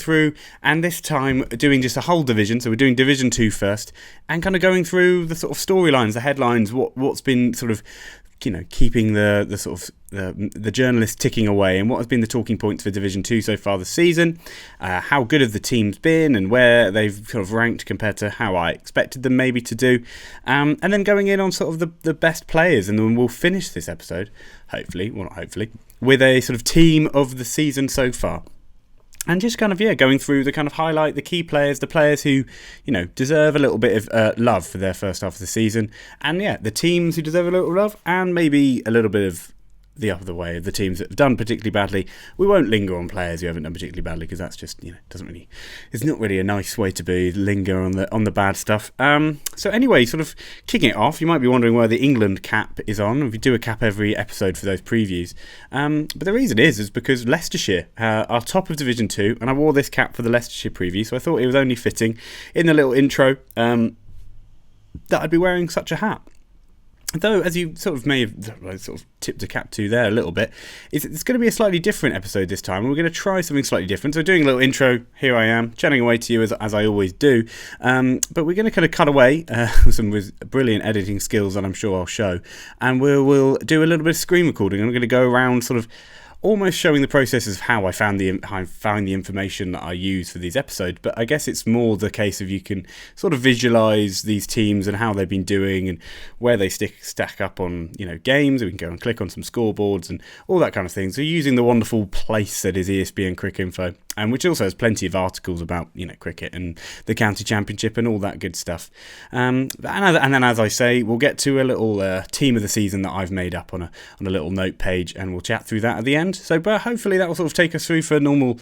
through, and this time doing just a whole division. So we're doing Division 2 first, and kind of going through the sort of storylines, the headlines, what's been sort of, keeping the sort of the journalists ticking away, and what has been the talking points for Division 2 so far this season, how good have the teams been, and where they've sort of ranked compared to how I expected them maybe to do, and then going in on sort of the best players, and then we'll finish this episode, with a sort of team of the season so far. And just kind of, going through the kind of highlight, the key players, the players who, deserve a little bit of love for their first half of the season. And, the teams who deserve a little love, and maybe a little bit of the other way, of the teams that have done particularly badly. We won't linger on players who haven't done particularly badly, because that's just, it's not really a nice way to be, linger on the bad stuff. So anyway, sort of kicking it off, you might be wondering where the England cap is on. We do a cap every episode for those previews. But the reason is because Leicestershire are top of Division 2, and I wore this cap for the Leicestershire preview, so I thought it was only fitting in the little intro that I'd be wearing such a hat. Though, as you sort of may have sort of tipped a cap to there a little bit, it's going to be a slightly different episode this time. We're going to try something slightly different. So doing a little intro, here I am, chatting away to you as I always do. But we're going to kind of cut away with some brilliant editing skills that I'm sure I'll show. And we'll do a little bit of screen recording. I'm going to go around sort of almost showing the processes of how I found the information that I use for these episodes, but I guess it's more the case of you can sort of visualize these teams and how they've been doing and where they stack up on games. We can go and click on some scoreboards and all that kind of thing. So using the wonderful place that is ESPN Cricket Info, and which also has plenty of articles about cricket and the county championship and all that good stuff. And then, as I say, we'll get to a little team of the season that I've made up on a little note page, and we'll chat through that at the end. So, but hopefully that will sort of take us through for normal